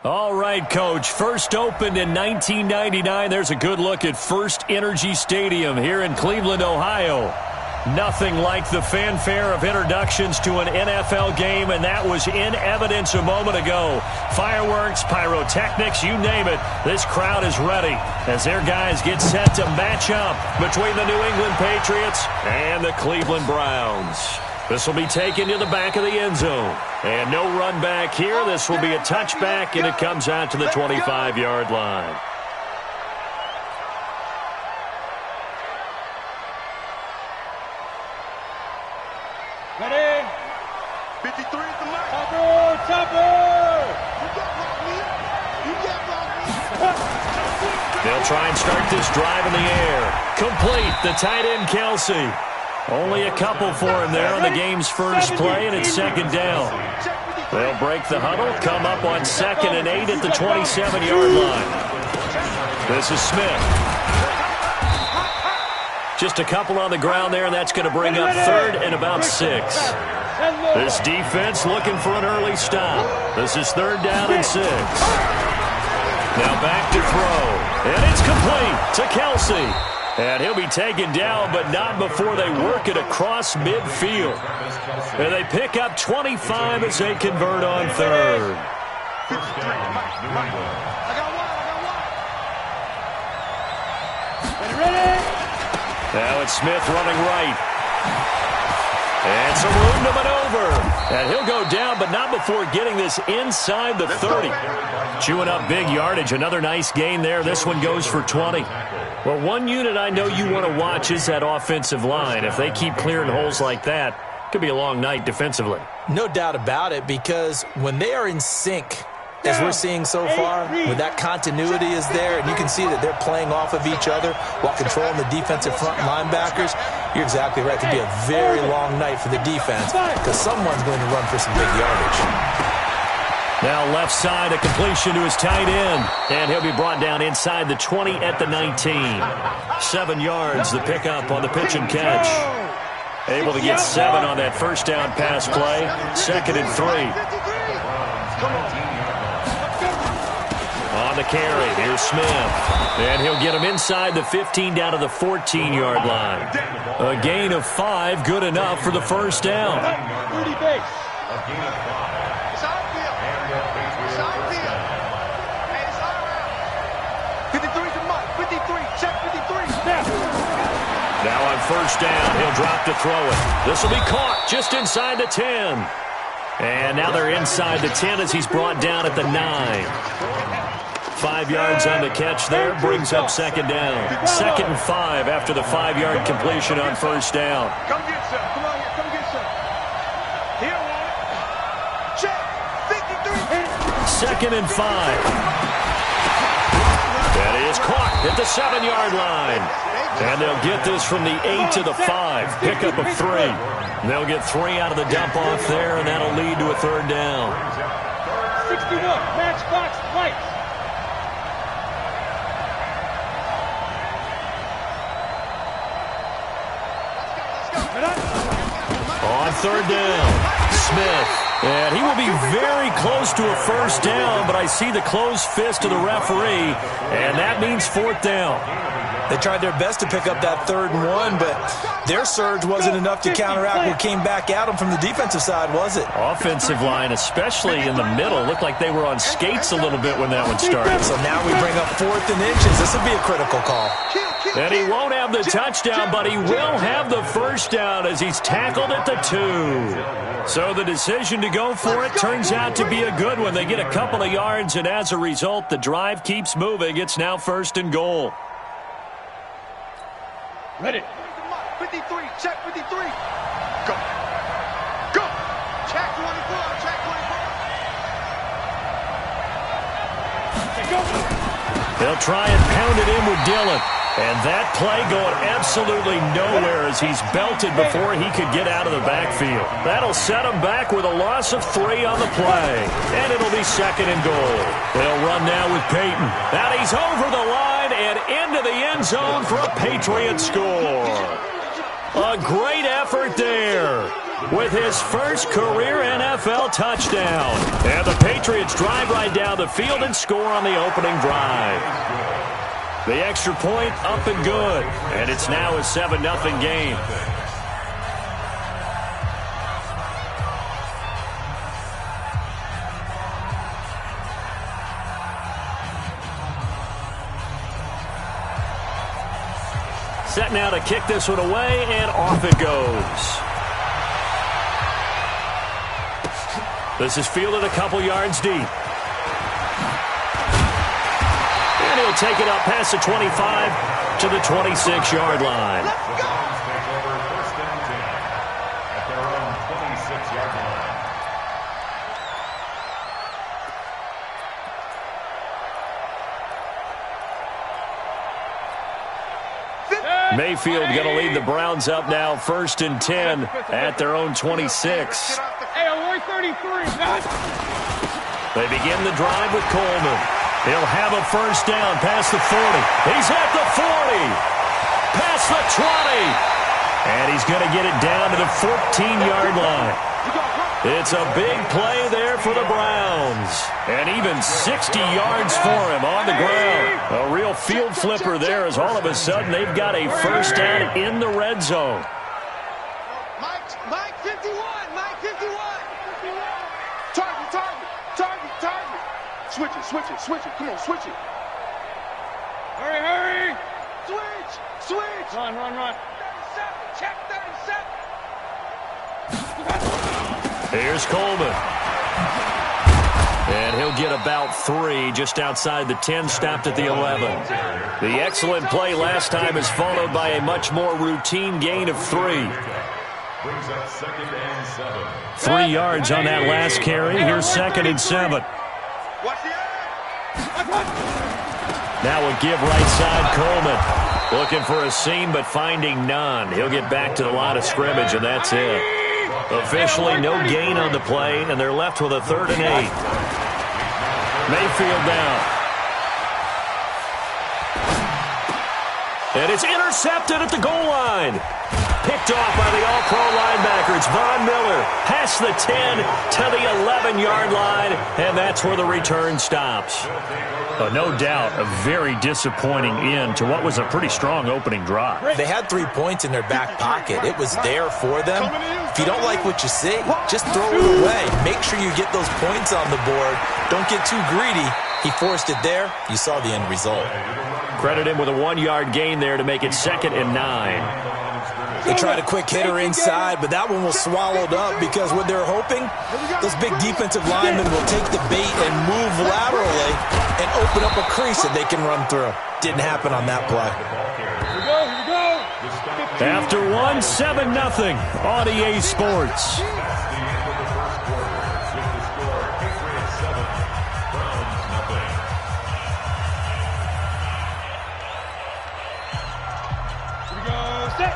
All right, Coach. First opened in 1999. There's a good look at First Energy Stadium here in Cleveland, Ohio. Nothing like the fanfare of introductions to an NFL game, and that was in evidence a moment ago. Fireworks, pyrotechnics, you name it. This crowd is ready as their guys get set to match up between the New England Patriots and the Cleveland Browns. This will be taken to the back of the end zone. And no run back here. This will be a touchback, and it comes out to the 25-yard line. Ready? 53 is the mark. Topper! They'll try and start this drive in the air. Complete. The tight end, Kelsey. Only a couple for him there on the game's first play, and it's second down. They'll break the huddle, come up on 2nd and 8 at the 27-yard line. This is Smith. Just a couple on the ground there, and that's going to bring up 3rd and about 6. This defense looking for an early stop. This is 3rd down and 6. Now back to throw, and it's complete to Kelsey. And he'll be taken down, but not before they work it across midfield. And they pick up 25 as they convert on 3rd. Now it's Smith running right. And some room to maneuver. And he'll go down, but not before getting this inside the 30. Chewing up big yardage. Another nice gain there. This one goes for 20. Well, one unit I know you want to watch is that offensive line. If they keep clearing holes like that, it could be a long night defensively. No doubt about it, because when they are in sync, as we're seeing so far, when that continuity is there, and you can see that they're playing off of each other while controlling the defensive front linebackers, you're exactly right. It could be a very long night for the defense because someone's going to run for some big yardage. Now left side, a completion to his tight end. And he'll be brought down inside the 20 at the 19. 7 yards, the pickup on the pitch and catch. Able to get 7 on that first down pass play. 2nd and 3. On the carry, here's Smith. And he'll get him inside the 15 down to the 14-yard line. A gain of 5, good enough for the first down. Now on first down, he'll drop to throw it. This will be caught just inside the 10. And now they're inside the 10 as he's brought down at the 9. 5 yards on the catch there, brings up 2nd down. 2nd and 5 after the 5-yard completion on first down. Come get some. Come on, come get some. Here, check. 53. 2nd and 5. That is caught at the 7-yard line. And they'll get this from the 8 to the 5. Pickup of 3. They'll get 3 out of the dump-off there, and that'll lead to a 3rd down. 61, matchbox lights. On 3rd down, Smith. And he will be very close to a first down, but I see the closed fist of the referee, and that means 4th down. They tried their best to pick up that 3rd and 1, but their surge wasn't enough to counteract what came back at them from the defensive side, was it? Offensive line, especially in the middle, looked like they were on skates a little bit when that one started. So now we bring up 4th and inches. This will be a critical call. And he won't have the touchdown, but he will have the first down as he's tackled at the 2. So the decision to go for it turns out to be a good one. They get a couple of yards, and as a result, the drive keeps moving. It's now 1st and goal. Ready. 53, check 53. Go. Go. Check 24, check 24. Go. They'll try and pound it in with Dillon. And that play going absolutely nowhere as he's belted before he could get out of the backfield. That'll set him back with a loss of 3 on the play. And it'll be 2nd and goal. They'll run now with Peyton. And he's over the line and into the end zone for a Patriot score. A great effort there. with his first career NFL touchdown. And the Patriots drive right down the field and score on the opening drive. The extra point up and good, and it's now a 7-0 game. Set now to kick this one away, and off it goes. This is fielded a couple yards deep. And he'll take it up past the 25 to the 26-yard line. Let's go! Mayfield going to lead the Browns up now, 1st and 10 at their own 26. Hey, 33. They begin the drive with Coleman. He'll have a first down past the 40. He's at the 40. Past the 20. And he's going to get it down to the 14-yard line. It's a big play there for the Browns. And even 60 yards for him on the ground. A real field flipper there as all of a sudden they've got a first down in the red zone. Mike 51. Mike 51. Target. Switch it. Come on, switch it. Hurry. Switch. Run. 37. Check 37. Here's Coleman. And he'll get about 3 just outside the 10, stopped at the 11. The excellent play last time is followed by a much more routine gain of 3. Brings up 2nd and 7. 3 yards on that last carry. Here's 2nd and 7. Watch the Now a give right side, Coleman. Looking for a seam, but finding none. He'll get back to the line of scrimmage, and that's it. Officially no gain on the play, and they're left with a 3rd and 8. Mayfield down. And it's intercepted at the goal line. Picked off by the all-pro linebacker. It's Von Miller. Past the 10 to the 11-yard line, and that's where the return stops. No doubt a very disappointing end to what was a pretty strong opening drive. They had 3 points in their back pocket. It was there for them. If you don't like what you see, just throw it away. Make sure you get those points on the board. Don't get too greedy. He forced it there. You saw the end result. Credit him with a 1-yard gain there to make it 2nd and 9. They tried a quick hitter inside, but that one was swallowed up because what they're hoping, those big defensive linemen will take the bait and move laterally and open up a crease that they can run through. Didn't happen on that play. Here we go. After 7-0 on EA Sports. Set.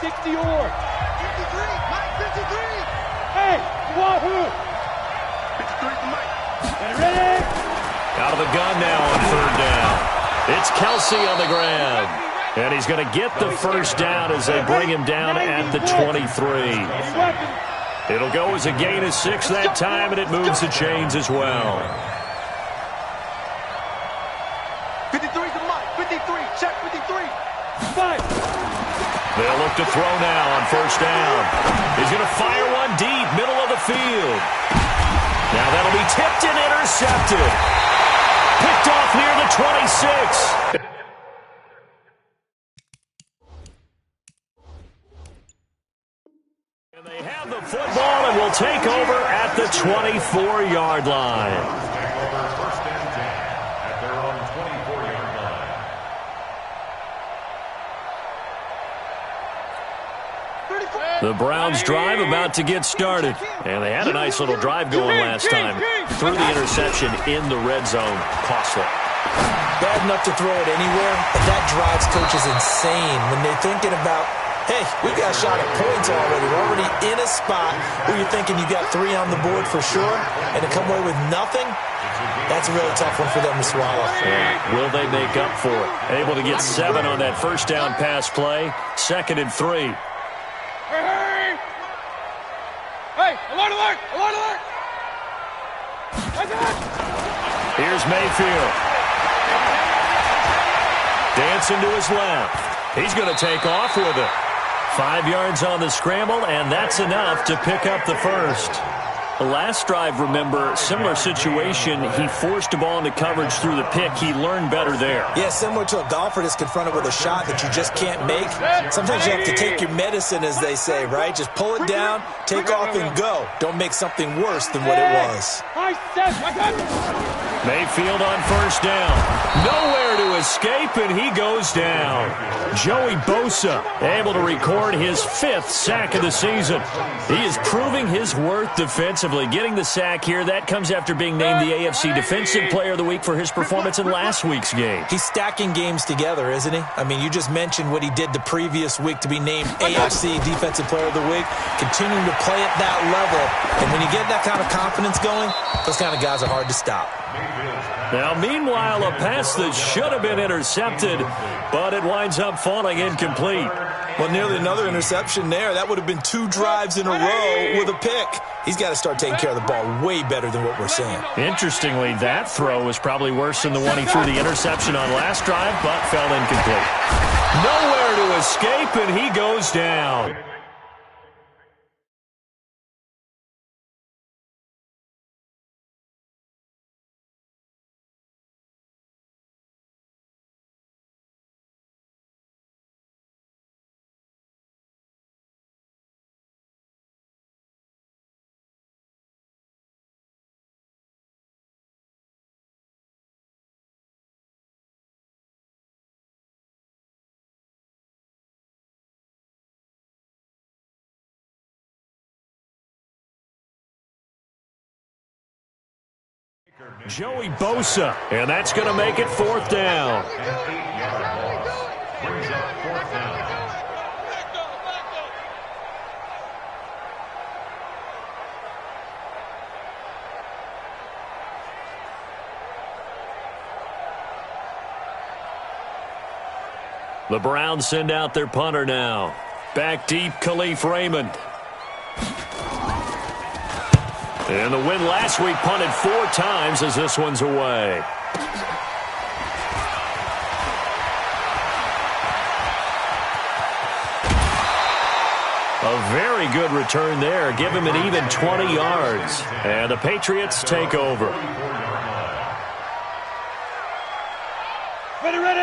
60 or 53. Mike 53. Hey, Wahoo. 53 for Mike. Get it ready. Out of the gun now on 3rd down. It's Kelsey on the ground. And he's going to get the first down as they bring him down at the 23. It'll go as a gain of 6 that time, and it moves the chains as well. 53 to Mike. 53. Check 53. 5. They'll look to throw now on 1st down. He's going to fire one deep, middle of the field. Now that'll be tipped and intercepted. Picked off near the 26. And they have the football and will take over at the 24-yard line. First and 10 at their own 24-yard line. The Browns drive about to get started. And they had a nice little drive going last time. Threw the interception in the red zone. Costly. Bad enough to throw it anywhere, but that drives coaches insane when they're thinking about, hey, we've got a shot at points already. We're already in a spot where you're thinking you got 3 on the board for sure, and to come away with nothing, that's a really tough one for them to swallow. Yeah. Will they make up for it? Able to get 7 on that first down pass play. 2nd and 3. Here's Mayfield. Dancing to his left. He's going to take off with it. 5 yards on the scramble, and that's enough to pick up the first. The last drive, remember, similar situation. He forced a ball into coverage through the pick. He learned better there. Yeah, similar to a golfer that's confronted with a shot that you just can't make. Sometimes you have to take your medicine, as they say, right? Just pull it down, take off, and go. Don't make something worse than what it was. Mayfield on first down. Nowhere to escape, and he goes down. Joey Bosa able to record his 5th sack of the season. He is proving his worth defensively. Getting the sack here, that comes after being named the AFC Defensive Player of the Week for his performance in last week's game. He's stacking games together, isn't he? I mean, you just mentioned what he did the previous week to be named AFC Defensive Player of the Week. Continuing to play at that level. And when you get that kind of confidence going, those kind of guys are hard to stop. Now, meanwhile, a pass that should have been intercepted, but it winds up falling incomplete. Well, nearly another interception there. That would have been 2 drives in a row with a pick. He's got to start taking care of the ball way better than what we're seeing. Interestingly, that throw was probably worse than the one he threw the interception on last drive, but fell incomplete. Nowhere to escape, and he goes down. Joey Bosa, and that's going to make it 4th down. Brings up 4th down. The Browns send out their punter now. Back deep, Khalif Raymond. And the win last week punted 4 times as this one's away. A very good return there. Give him an even 20 yards. And the Patriots take over.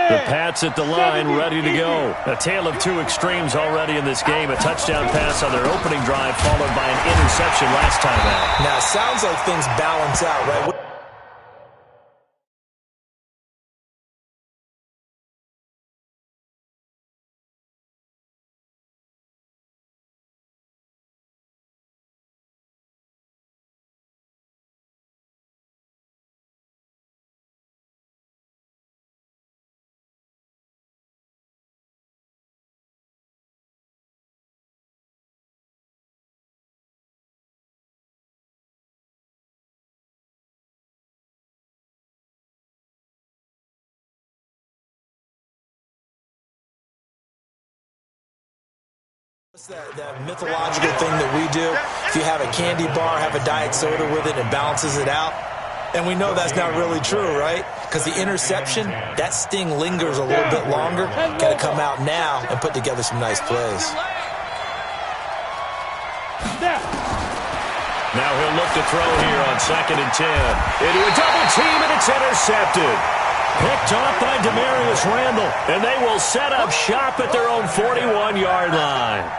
The Pats at the line, ready to go. A tale of 2 extremes already in this game. A touchdown pass on their opening drive, followed by an interception last time out. Now, it sounds like things balance out, right? That mythological thing that we do. If you have a candy bar, have a diet soda with it, it balances it out. And we know that's not really true, right? Because the interception, that sting lingers a little bit longer. Got to come out now and put together some nice plays. Now he'll look to throw here on 2nd and 10. Into a double team, and it's intercepted. Picked off by Demarius Randall, and they will set up shop at their own 41-yard line.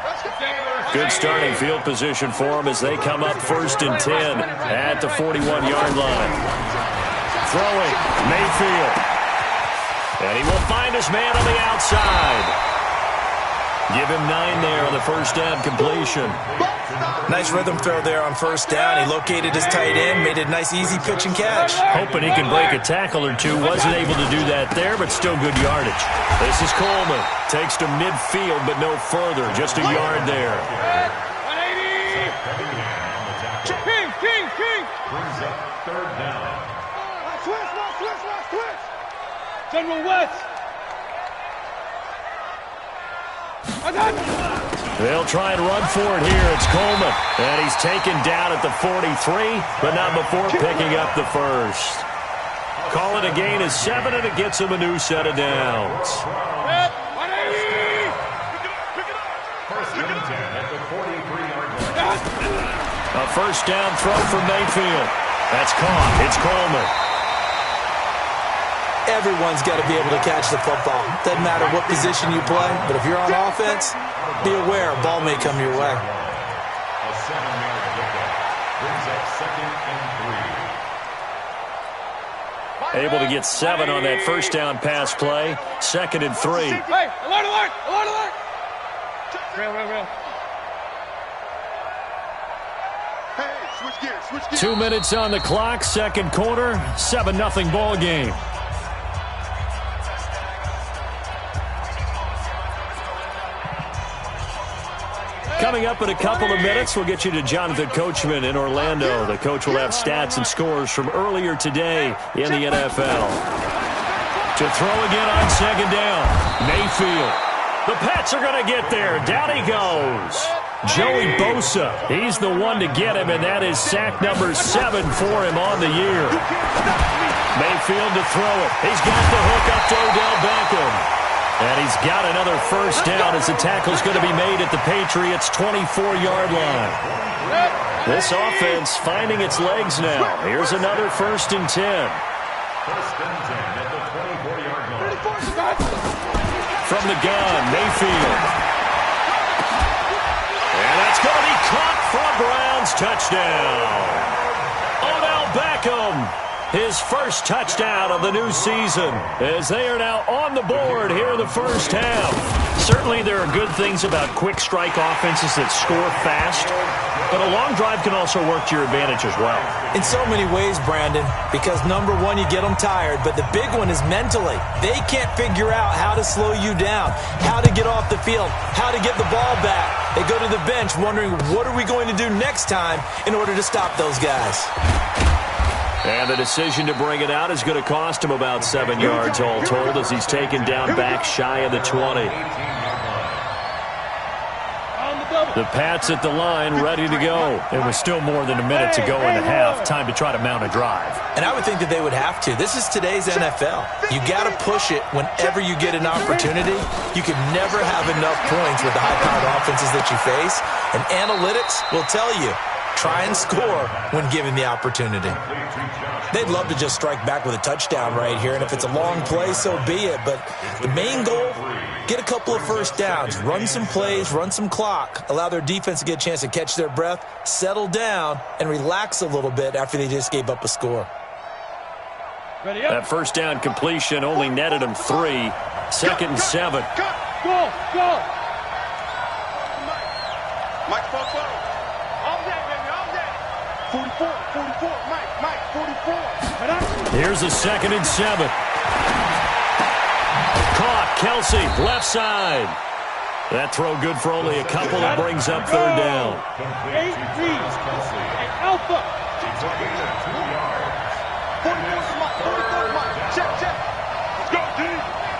Good starting field position for them as they come up 1st and 10 at the 41-yard line. Throwing, Mayfield. And he will find his man on the outside. Give him 9 there on the first down completion. Nice rhythm throw there on 1st down. He located his tight end, made it a nice, easy pitch and catch. Hoping he can break a tackle or two. Wasn't able to do that there, but still good yardage. This is Coleman. Takes to midfield, but no further. Just a yard there. 180. King. Brings up 3rd down. Switch. General West. I got it. They'll try and run for it here. It's Coleman. And he's taken down at the 43, but not before picking up the first. Call it a gain of 7, and it gets him a new set of downs. First and 10 at the 43-yard line. A first down throw from Mayfield. That's caught. It's Coleman. Everyone's got to be able to catch the football. Doesn't matter what position you play, but if you're on offense, be aware a ball may come your way. A 7-yard pickup brings up 2nd and 3. Able to get 7 on that first down pass play. 2nd and 3. Hey, alert, alert, alert, alert. Real. Hey, switch gears, switch gears. 2 minutes on the clock, second quarter, 7-0 ball game. Coming up in a couple of minutes, we'll get you to Jonathan Coachman in Orlando. The coach will have stats and scores from earlier today in the NFL. To throw again on second down, Mayfield. The Pats are going to get there. Down he goes. Joey Bosa, he's the one to get him, and that is sack number 7 for him on the year. Mayfield to throw it. He's got the hook up to Odell Beckham. And he's got another first down as the tackle's going to be made at the Patriots' 24-yard line. This offense finding its legs now. Here's another first and 10. First and 10 at the 24-yard line. From the gun, Mayfield. And that's going to be caught for a Browns touchdown. Odell Beckham. His first touchdown of the new season as they are now on the board here in the first half. Certainly there are good things about quick strike offenses that score fast, but a long drive can also work to your advantage as well. In so many ways, Brandon, because number one, you get them tired, but the big one is mentally. They can't figure out how to slow you down, how to get off the field, how to get the ball back. They go to the bench wondering, what are we going to do next time in order to stop those guys? And the decision to bring it out is going to cost him about 7 yards all told as he's taken down back shy of the 20. The Pats at the line ready to go. It was still more than a minute to go in the half. Time to try to mount a drive. And I would think that they would have to. This is today's NFL. You got to push it whenever you get an opportunity. You can never have enough points with the high-powered offenses that you face. And analytics will tell you, try and score when given the opportunity. They'd love to just strike back with a touchdown right here, and if it's a long play, so be it. But the main goal, get a couple of first downs, run some plays, run some clock, allow their defense to get a chance to catch their breath, settle down, and relax a little bit after they just gave up a score. That first down completion only netted him 3. 2nd and 7. Go! Mike, 44, Mike, 44. Here's a 2nd and 7. Caught, Kelsey, left side. That throw good for only a couple. That brings up third down. 8 reads, and Alpha. He took it at 2 yards. 44 Mike, check. Let's go, D.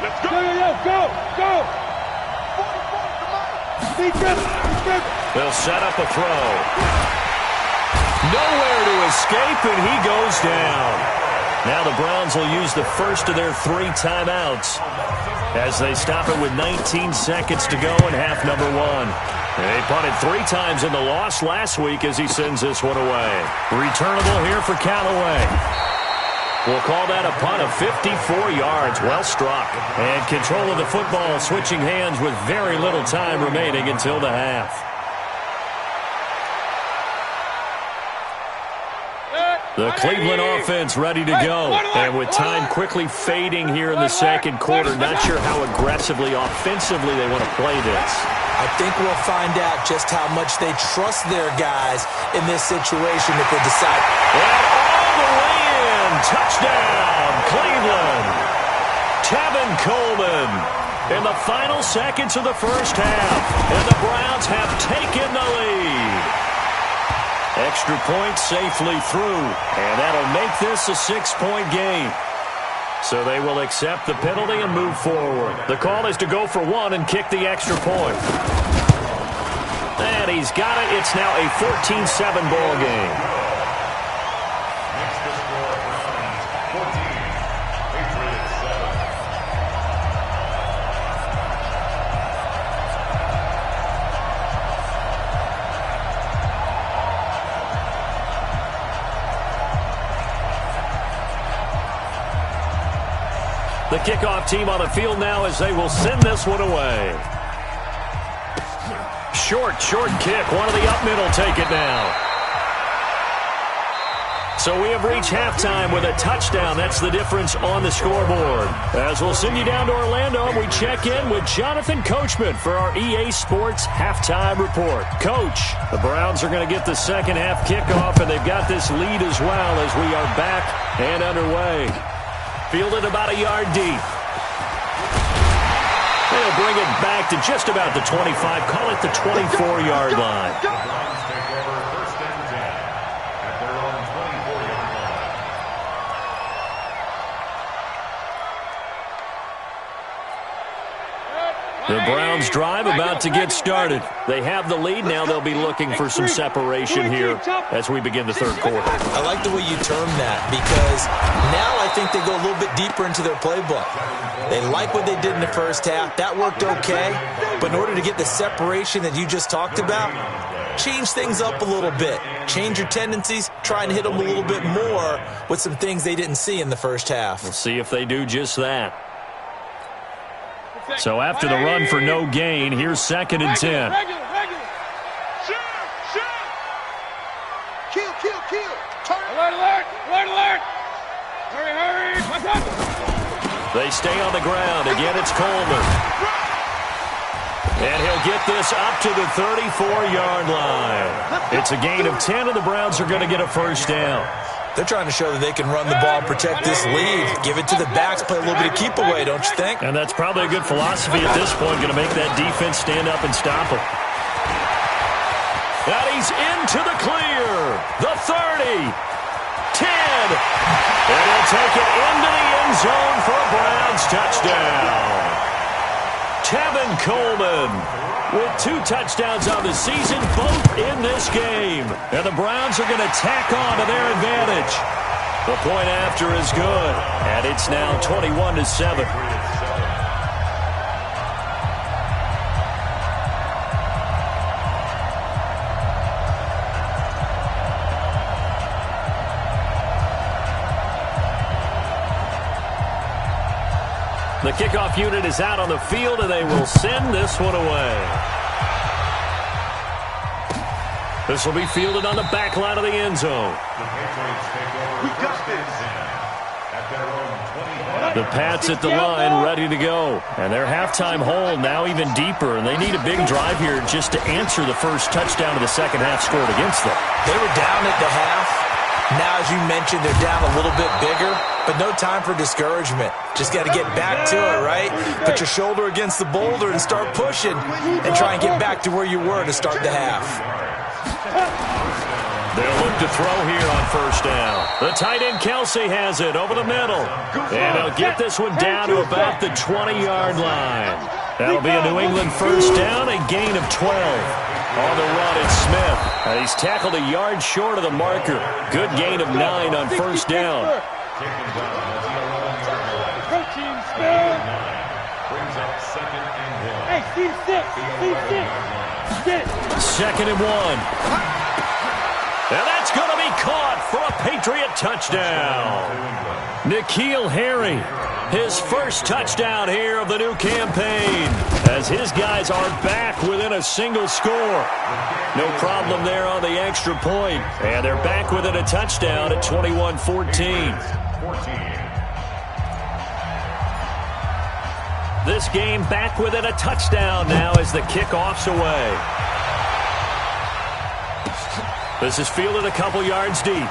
Let's go. Go. 44 Mike. They'll set up a throw. Nowhere to escape, and he goes down. Now the Browns will use the first of their 3 timeouts as they stop it with 19 seconds to go in half number 1. They punted 3 times in the loss last week as he sends this one away. Returnable here for Callaway. We'll call that a punt of 54 yards. Well struck. And control of the football switching hands with very little time remaining until the half. The Cleveland offense ready to go. And with time quickly fading here in the second quarter, not sure how aggressively, offensively they want to play this. I think we'll find out just how much they trust their guys in this situation if they decide. And all the way in. Touchdown, Cleveland. Tevin Coleman in the final seconds of the first half. And the Browns have taken the lead. Extra point safely through, and that'll make this a 6-point game. So they will accept the penalty and move forward. The call is to go for 1 and kick the extra point. And he's got it. It's now a 14-7 ball game. Makes the score Browns 14, Patriots 7. The kickoff team on the field now as they will send this one away. Short kick. One of the up middle take it now. So we have reached halftime with a touchdown. That's the difference on the scoreboard. As we'll send you down to Orlando, we check in with Jonathan Coachman for our EA Sports Halftime Report. Coach, the Browns are going to get the second half kickoff, and they've got this lead as well as we are back and underway. Fielded about a yard deep. They'll bring it back to just about the 25, call it the 24-yard line. The Browns take over 1st and 10 at their own 24-yard line. The Browns drive about to get started. They have the lead. Now they'll be looking for some separation here as we begin the third quarter. I like the way you term that because now I think they go a little bit deeper into their playbook. They like what they did in the first half. That worked okay. But in order to get the separation that you just talked about, change things up a little bit. Change your tendencies. Try and hit them a little bit more with some things they didn't see in the first half. We'll see if they do just that. So after the run for no gain, here's 2nd and 10. Kill. Turn. Alert. Hurry. What's up? They stay on the ground. Again, it's Coleman. And he'll get this up to the 34-yard line. It's a gain of 10, and the Browns are going to get a first down. They're trying to show that they can run the ball, protect this lead, give it to the backs, play a little bit of keep away, don't you think? And that's probably a good philosophy at this point, going to make that defense stand up and stop him. And he's into the clear. The 30. 10. And he'll take it into the end zone for a Browns touchdown. Tevin Coleman with 2 touchdowns on the season, both in this game. And the Browns are going to tack on to their advantage. The point after is good, and it's now 21-7. The kickoff unit is out on the field, and they will send this one away. This will be fielded on the back line of the end zone. The Patriots take over 1st and 10 at their own 20. The Pats at the line ready to go. And their halftime hole now even deeper, and they need a big drive here just to answer the first touchdown of the second half scored against them. They were down at the half. Now, as you mentioned, they're down a little bit bigger, but no time for discouragement. Just got to get back to it, right? Put your shoulder against the boulder and start pushing and try and get back to where you were to start the half. They'll look to throw here on first down. The tight end Kelsey has it over the middle. And he'll get this one down to about the 20-yard line. That'll be a New England first down, a gain of 12. On the run, it's Smith. He's tackled a yard short of the marker. Good gain of 9 on first down. Protein spell. Brings up 2nd and 1. Hey, C6. 2nd and 1. And that's going to be caught for a Patriot touchdown. N'Keal Harry, his first touchdown here of the new campaign, as his guys are back within a single score. No problem there on the extra point. And they're back within a touchdown at 21-14. This game back within a touchdown now as the kickoff's away. This is fielded a couple yards deep.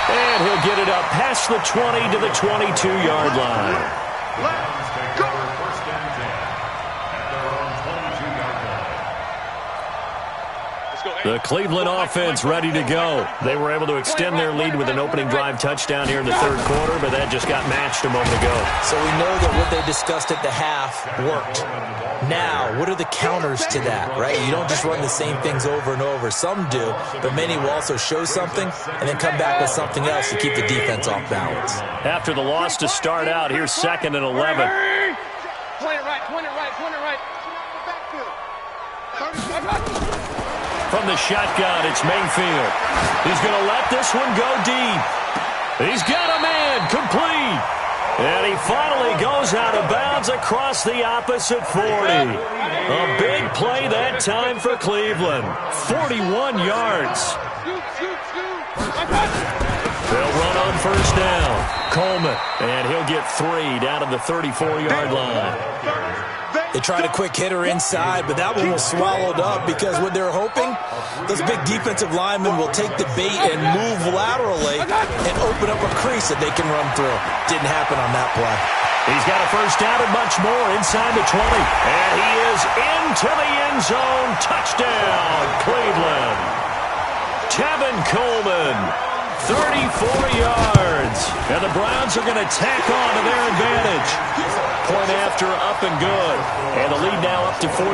And he'll get it up past the 20 to the 22-yard line. Browns take over 1st and 10 at their own 22-yard line. The Cleveland offense ready to go. They were able to extend their lead with an opening drive touchdown here in the third quarter, but that just got matched a moment ago. So we know that what they discussed at the half worked. Now, what are the counters to that, right? You don't just run the same things over and over. Some do, but many will also show something and then come back with something else to keep the defense off balance. After the loss to start out, here's 2nd and 11. Point it right, point it right, point it right. From the shotgun, it's Mayfield. He's going to let this one go deep. He's got a man, complete. And he finally goes out of bounds across the opposite 40. A big play that time for Cleveland. 41 yards. They'll run on first down. Coleman, and he'll get 3 down to the 34-yard line. They tried a quick hitter inside, but that one was swallowed up because what they're hoping, those big defensive linemen will take the bait and move laterally and open up a crease that they can run through. Didn't happen on that play. He's got a first down and much more inside the 20. And he is into the end zone. Touchdown, Cleveland. Tevin Coleman, 34 yards. And the Browns are going to tack on to their advantage. Point after, up and good. And the lead now up to 14.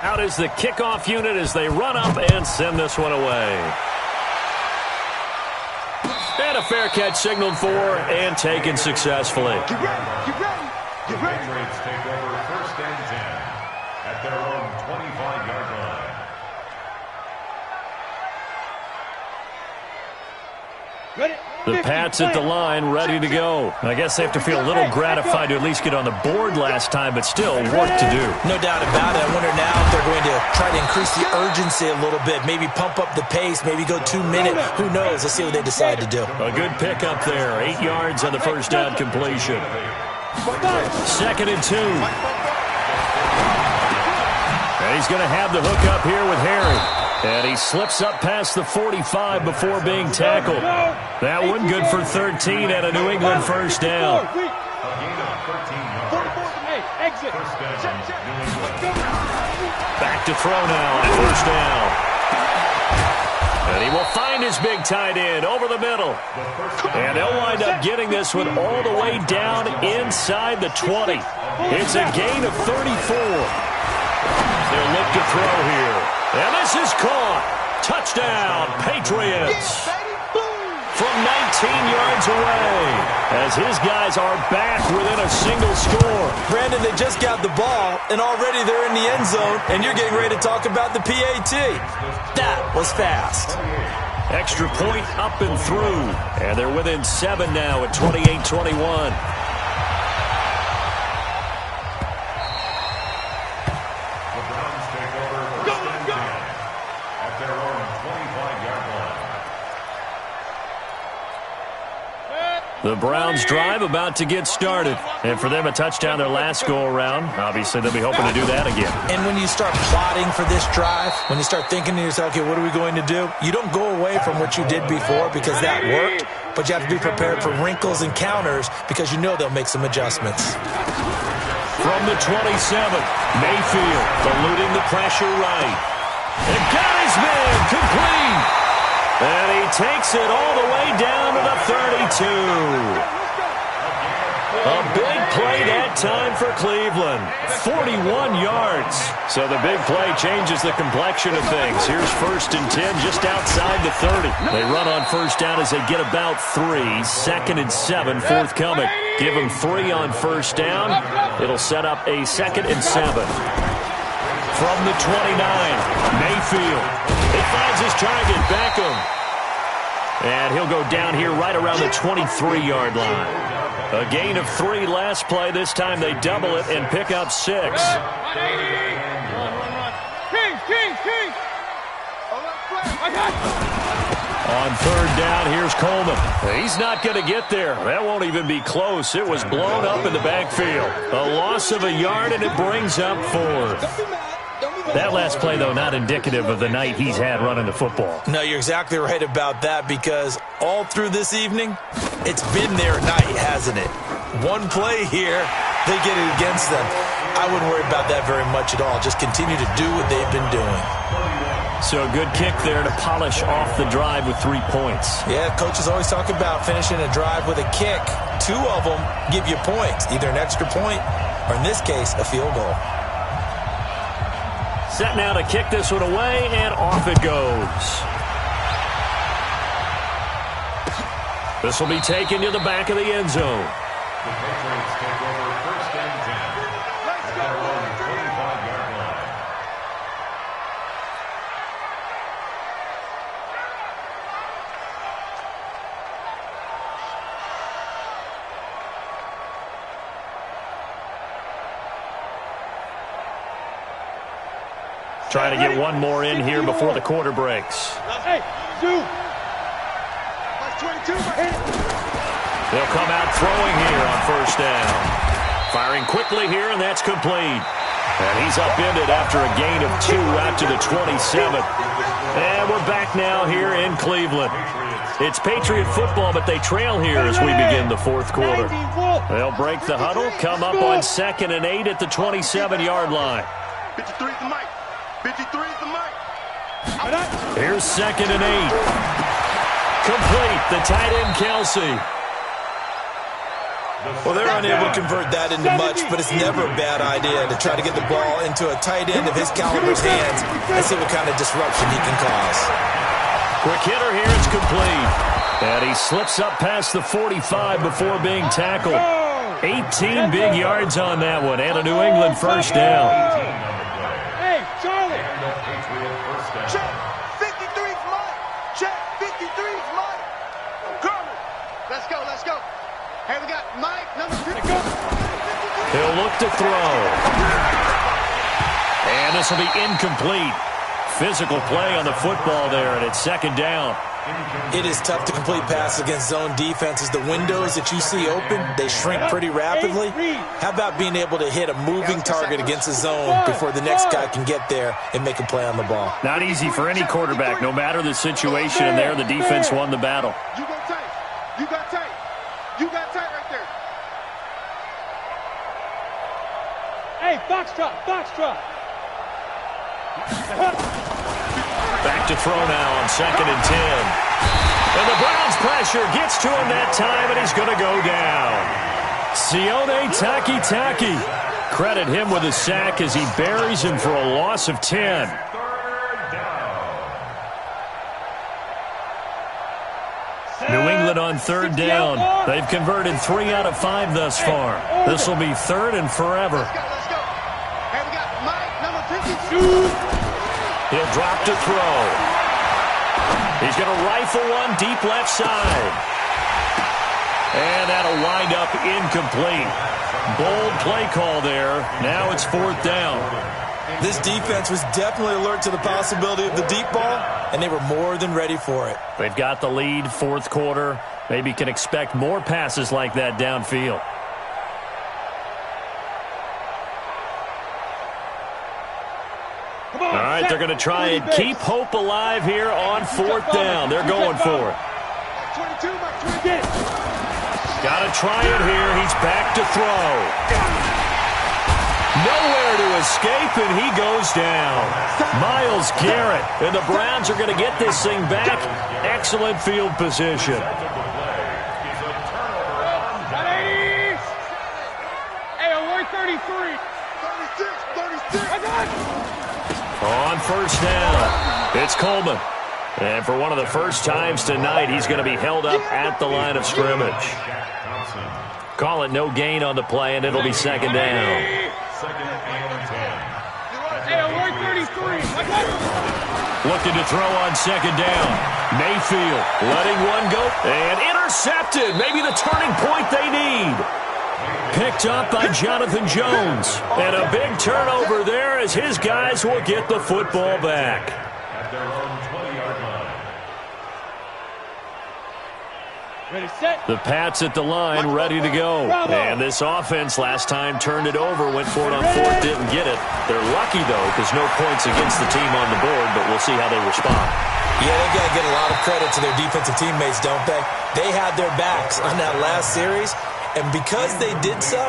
Out is the kickoff unit as they run up and send this one away. And a fair catch signaled for and taken successfully. Get ready, get ready, get ready. Patriots take over 1st and 10 at their own 25-yard line. Ready? The Pats at the line, ready to go. I guess they have to feel a little gratified to at least get on the board last time, but still work to do. No doubt about it. I wonder now if they're going to try to increase the urgency a little bit, maybe pump up the pace, maybe go 2 minute. Who knows? Let's see what they decide to do. A good pickup there. 8 yards on the first down completion. 2nd and 2. And he's going to have the hook up here with Harry. And he slips up past the 45 before being tackled. That one good for 13 and a New England first down. Back to throw now on first down. And he will find his big tight end over the middle. And they'll wind up getting this one all the way down inside the 20. It's a gain of 34. They'll look to throw here. And this is caught. Touchdown, Patriots. From 19 yards away, as his guys are back within a single score. Brandon, they just got the ball, and already they're in the end zone, and you're getting ready to talk about the PAT. That was fast. Extra point up and through. And they're within 7 now at 28-21. The Browns drive about to get started. And for them, a touchdown their last go-around. Obviously, they'll be hoping to do that again. And when you start plotting for this drive, when you start thinking to yourself, okay, what are we going to do? You don't go away from what you did before because that worked, but you have to be prepared for wrinkles and counters because you know they'll make some adjustments. From the 27, Mayfield eluding the pressure right. And got his man complete. And he takes it all the way down to the 32. A big play that time for Cleveland. 41 yards. So the big play changes the complexion of things. Here's 1st and 10 just outside the 30. They run on first down as they get about 3. 2nd and 7 forthcoming. Give them 3 on first down. It'll set up a 2nd and 7. From the 29, Mayfield. He finds his target, Beckham. And he'll go down here right around the 23-yard line. A gain of 3 last play. This time they double it and pick up 6. Run. King. On third down, here's Coleman. He's not going to get there. That won't even be close. It was blown up in the backfield. A loss of a yard, and it brings up 4th. That last play, though, not indicative of the night he's had running the football. No, you're exactly right about that, because all through this evening, it's been their night, hasn't it? One play here, they get it against them. I wouldn't worry about that very much at all. Just continue to do what they've been doing. So a good kick there to polish off the drive with 3 points. Yeah, coaches always talk about finishing a drive with a kick. 2 of them give you points, either an extra point or, in this case, a field goal. Set now to kick this one away, and off it goes. This will be taken to the back of the end zone. The Patriots take over 1st and 10 at their own 25-yard line. Trying to get one more in here before the quarter breaks. Hey, Sue. They'll come out throwing here on 1st down. Firing quickly here, and that's complete. And he's upended after a gain of 2 out to the 27. And we're back now here in Cleveland. It's Patriot football, but they trail here as we begin the 4th quarter. They'll break the huddle, come up on 2nd and 8 at the 27-yard line. 53 is the mic. 53 is the mic. Here's 2nd and 8. Complete, the tight end, Kelsey. Well, they're unable to convert that into much, but it's never a bad idea to try to get the ball into a tight end of his caliber's hands and see what kind of disruption he can cause. Quick hitter here, it's complete. And he slips up past the 45 before being tackled. 18 big yards on that one, and a New England 1st down. Hey, Charlie. Check. 53's mine. Check. 53's mine. Carmen. Let's go. Let's go. Hey, we got Mike, number 50. He'll look to throw. And this will be incomplete. Physical play on the football there, and it's 2nd down. It is tough to complete passes against zone defenses. The windows that you see open, they shrink pretty rapidly. How about being able to hit a moving target against a zone before the next guy can get there and make a play on the ball? Not easy for any quarterback, no matter the situation, and there the defense won the battle. You go tight. You got tight. You got tight right there. Hey, Foxtrot, Foxtrot. Back to throw now on 2nd and 10. And the Browns pressure gets to him that time, and he's going to go down. Sione Takitaki. Credit him with a sack as he buries him for a loss of 10. New England on 3rd down. They've converted 3 out of 5 thus far. This will be 3rd and forever. Let's go. Let's go. Hey, we got Mike, number 52. He'll drop to throw. He's going to rifle one deep left side. And that'll wind up incomplete. Bold play call there. Now it's 4th down. This defense was definitely alert to the possibility of the deep ball, and they were more than ready for it. They've got the lead, 4th quarter. Maybe can expect more passes like that downfield. All right, they're going to try and keep hope alive here on 4th down. They're going for it. 22, Mike 20. Got to try it here. He's back to throw. Nowhere to escape, and he goes down. Myles Garrett, and the Browns are going to get this thing back. Excellent field position. Hey, I'm 33. 36. I got it. On 1st down, it's Coleman. And for one of the first times tonight, he's going to be held up at the line of scrimmage. Call it no gain on the play, and it'll be 2nd down. 2nd and 10. Hey, I'm 33. I got it. Looking to throw on 2nd down. Mayfield letting one go and intercepted. Maybe the turning point they need. Picked up by Jonathan Jones. And a big turnover there as his guys will get the football back. At their own 20-yard line. Ready, set. The Pats at the line, ready to go. And this offense last time turned it over, went for it on fourth, didn't get it. They're lucky, though, because no points against the team on the board, but we'll see how they respond. Yeah, they've got to get a lot of credit to their defensive teammates, don't they? They had their backs on that last series, and because they did so,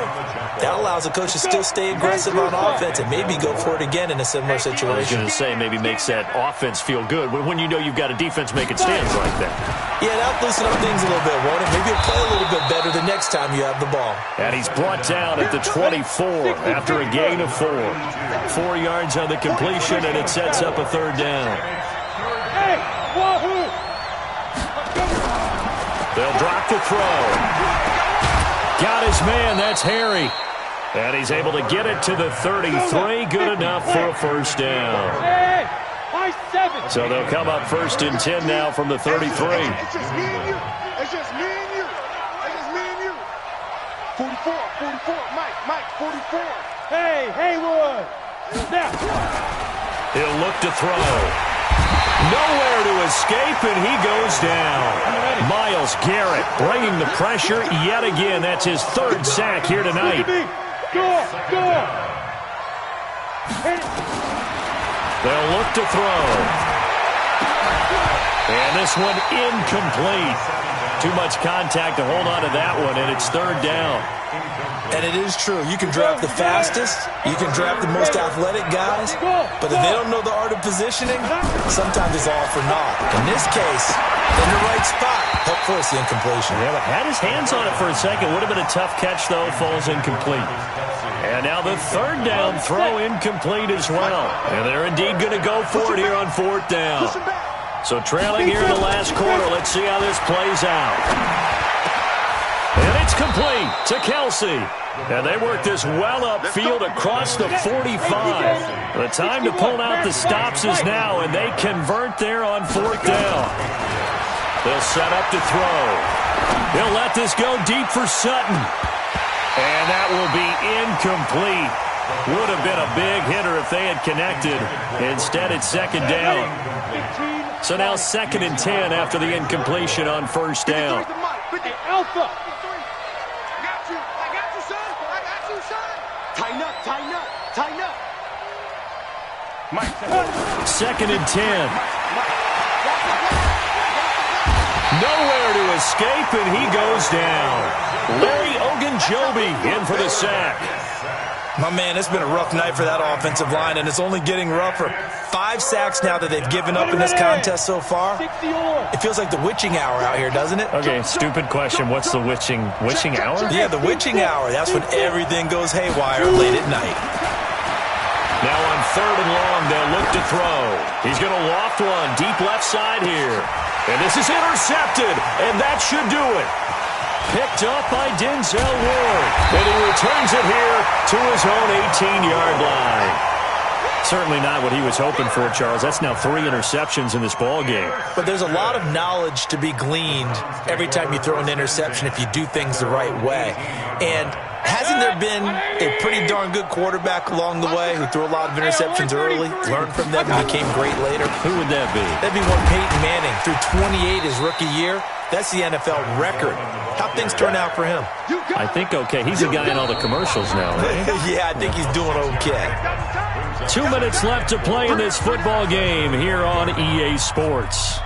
that allows the coach to still stay aggressive on offense and maybe go for it again in a similar situation. I was going to say maybe makes that offense feel good when you know you've got a defense making stands like that. Yeah, that'll loosen up things a little bit, won't it? Maybe you'll play a little bit better the next time you have the ball. And he's brought down at the 24 after a gain of 4. 4 yards on the completion, and it sets up a third down. Hey, wahoo! They'll drop the throw. Got his man, that's Harry. And he's able to get it to the 33, good enough for a first down. Hey, high 7. So they'll come up 1st and 10 now from the 33. It's just me and you. It's just me and you. It's just me and you. 44, Mike, 44. Hey, Haywood. Now. He'll look to throw. Nowhere to escape, and he goes down. Myles Garrett bringing the pressure yet again. That's his 3rd sack here tonight. Go. They'll look to throw. And this one incomplete. Too much contact to hold on to that one, and it's 3rd down. And it is true. You can draft the fastest. You can draft the most athletic guys. But if they don't know the art of positioning, sometimes it's all for naught. In this case, in the right spot, help force the incompletion. Yeah, but had his hands on it for a second. Would have been a tough catch, though. Falls incomplete. And now the 3rd down throw incomplete as well. And they're indeed going to go for it here on 4th down. So trailing here in the last quarter. Let's see how this plays out. And it's complete to Kelsey. And they work this well upfield across the 45. The time to pull out the stops is now, and they convert there on 4th down. They'll set up to throw. They'll let this go deep for Sutton. And that will be incomplete. Would have been a big hitter if they had connected. Instead, it's 2nd down. So now 2nd and 10 after the incompletion on 1st down. Alpha. I got you, son. Tighten up. Mike. 2nd and 10. Nowhere to escape, and he goes down. Larry Ogunjobi in for the sack. My man, it's been a rough night for that offensive line, and it's only getting rougher. 5 sacks now that they've given up in this contest so far. It feels like the witching hour out here, doesn't it? Okay, stupid question. What's the witching hour? Yeah, the witching hour. That's when everything goes haywire late at night. Now on 3rd and long, they'll look to throw. He's going to loft one deep left side here. And this is intercepted, and that should do it. Picked up by Denzel Ward. And he returns it here to his own 18-yard line. Certainly not what he was hoping for, Charles. That's now 3 interceptions in this ball game. But there's a lot of knowledge to be gleaned every time you throw an interception if you do things the right way. And hasn't there been a pretty darn good quarterback along the way who threw a lot of interceptions early, learned from them, and became great later? Who would that be? That'd be one Peyton Manning. Threw 28 his rookie year. That's the NFL record. How things turn out for him? I think okay. He's a guy in all the commercials now, right? Yeah, I think he's doing okay. 2 minutes left to play in this football game here on EA Sports.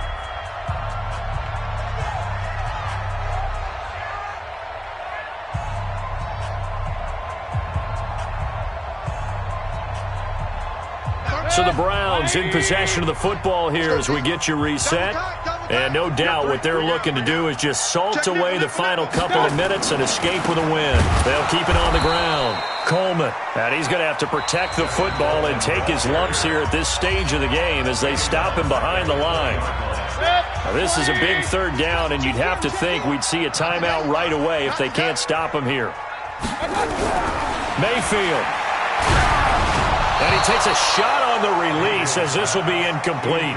So the Browns in possession of the football here as we get you reset. And no doubt what they're looking to do is just salt away the final couple of minutes and escape with a win. They'll keep it on the ground. Coleman, and he's going to have to protect the football and take his lumps here at this stage of the game as they stop him behind the line. Now, this is a big 3rd down, and you'd have to think we'd see a timeout right away if they can't stop him here. Mayfield. And he takes a shot on the release as this will be incomplete.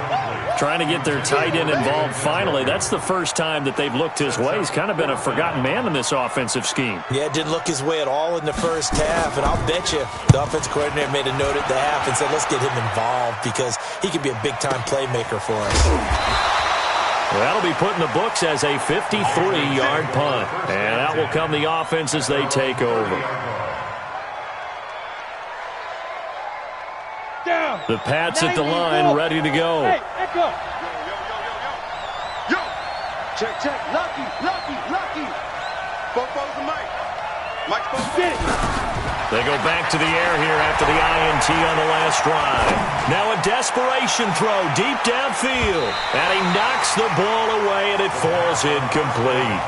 Trying to get their tight end involved finally. That's the first time that they've looked his way. He's kind of been a forgotten man in this offensive scheme. Yeah, it didn't look his way at all in the first half. And I'll bet you the offensive coordinator made a note at the half and said, let's get him involved because he could be a big-time playmaker for us. That'll be put in the books as a 53-yard punt. And out will come the offense as they take over. Down. The Pats at the line, ready to go. Hey, echo. Yo. Check, check. Lucky, lucky, lucky. Bofo's and Mike. Mike's both. Get it. They go back to the air here after the INT on the last drive. Now a desperation throw deep downfield. And he knocks the ball away, and it falls incomplete.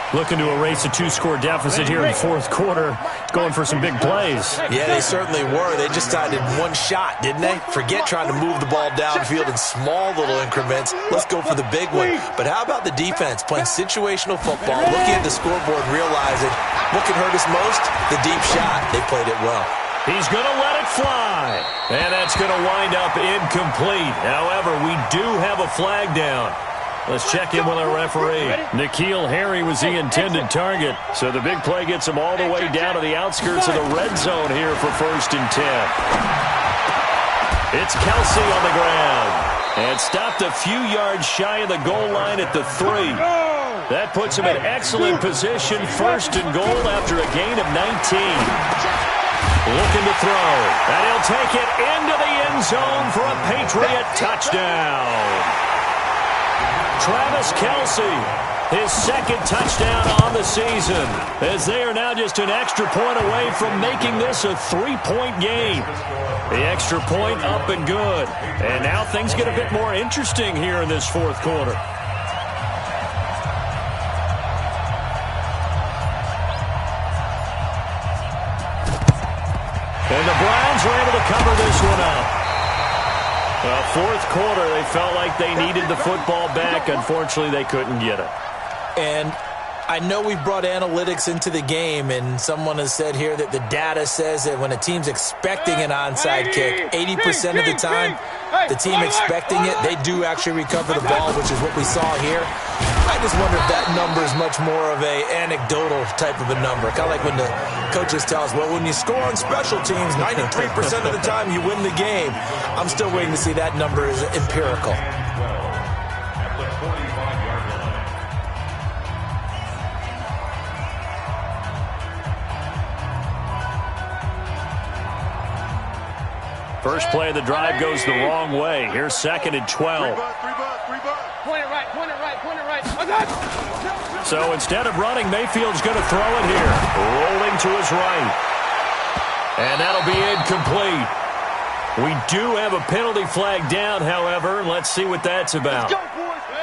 Looking to erase a two-score deficit here in the fourth quarter. Going for some big plays. Yeah, they certainly were. They just did one shot, didn't they? Forget trying to move the ball downfield in small little increments. Let's go for the big one. But how about the defense playing situational football, looking at the scoreboard, realizing what can hurt us most? The deep shot. They played it well. He's going to let it fly. And that's going to wind up incomplete. However, we do have a flag down. Let's check in with our referee. N'Keal Harry was the intended target. So the big play gets him all the way down to the outskirts of the red zone here for 1st and 10. It's Kelsey on the ground. And stopped a few yards shy of the goal line at the 3. That puts him in excellent position, 1st and goal after a gain of 19. Looking to throw. And he'll take it into the end zone for a Patriot touchdown. Travis Kelce, his 2nd touchdown on the season, as they are now just an extra point away from making this a 3-point game. The extra point up and good. And now things get a bit more interesting here in this fourth quarter. And the Browns are able to cover this one up. Fourth quarter, they felt like they needed the football back. Unfortunately, they couldn't get it. And I know we brought analytics into the game, and someone has said here that the data says that when a team's expecting an onside kick, 80% of the time, the team expecting it, they do actually recover the ball, which is what we saw here. I just wonder if that number is much more of a anecdotal type of a number. Kind of like when the coaches tell us, well, when you score on special teams, 93% of the time you win the game. I'm still waiting to see that number is empirical. First play of the drive goes the wrong way. Here's 2nd and 12. Point it right, point it right, point it right. So instead of running, Mayfield's going to throw it here. Rolling to his right. And that'll be incomplete. We do have a penalty flag down, however. Let's see what that's about.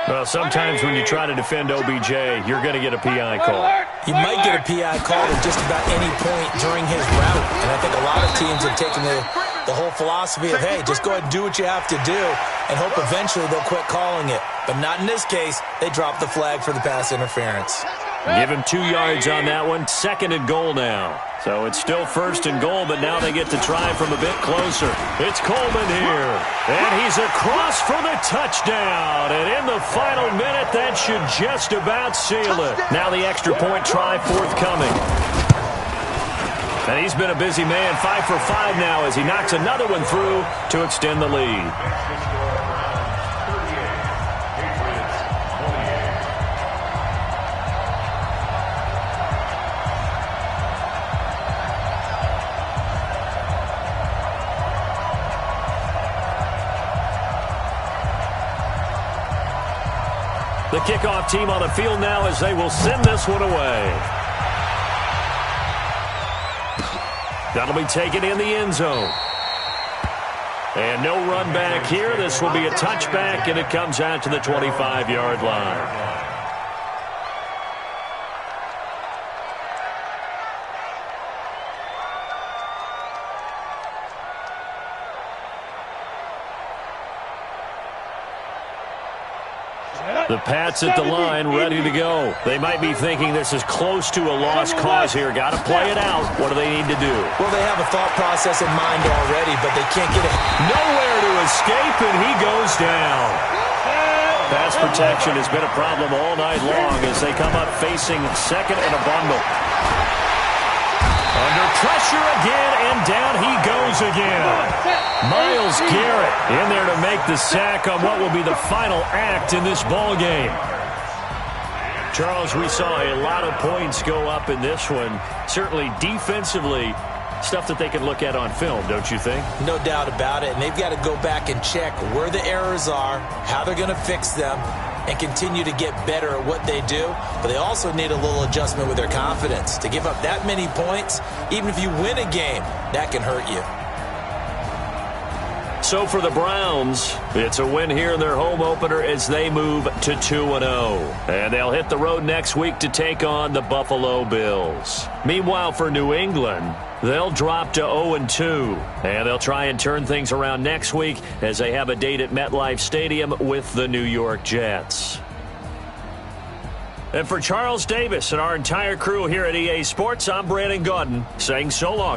Well, sometimes when you try to defend OBJ, you're going to get a PI call. You might get a PI call at just about any point during his route. And I think a lot of teams have taken the whole philosophy of, hey, just go ahead and do what you have to do and hope eventually they'll quit calling it. But not in this case. They dropped the flag for the pass interference. Give him 2 yards on that one. 2nd and goal now. So it's still 1st and goal, but now they get to try from a bit closer. It's Coleman here. And he's across for the touchdown. And in the final minute, that should just about seal it. Now the extra point try forthcoming. And he's been a busy man, 5 for 5 now as he knocks another one through to extend the lead. The kickoff team on the field now as they will send this one away. That'll be taken in the end zone. And no run back here. This will be a touchback, and it comes out to the 25-yard line. The Pats at the line, ready to go. They might be thinking this is close to a lost cause here. Got to play it out. What do they need to do? Well, they have a thought process in mind already, but they can't get it. Nowhere to escape, and he goes down. Pass protection has been a problem all night long as they come up facing 2nd and a bundle. Under pressure again, and down he goes goes again. Myles Garrett in there to make the sack on what will be the final act in this ball game. Charles, we saw a lot of points go up in this one. Certainly defensively, stuff that they can look at on film, don't you think? No doubt about it. And they've got to go back and check where the errors are, how they're going to fix them, and continue to get better at what they do. But they also need a little adjustment with their confidence. To give up that many points, even if you win a game, that can hurt you. So for the Browns, it's a win here in their home opener as they move to 2-0. And they'll hit the road next week to take on the Buffalo Bills. Meanwhile, for New England, they'll drop to 0-2. And they'll try and turn things around next week as they have a date at MetLife Stadium with the New York Jets. And for Charles Davis and our entire crew here at EA Sports, I'm Brandon Gaudin saying so long.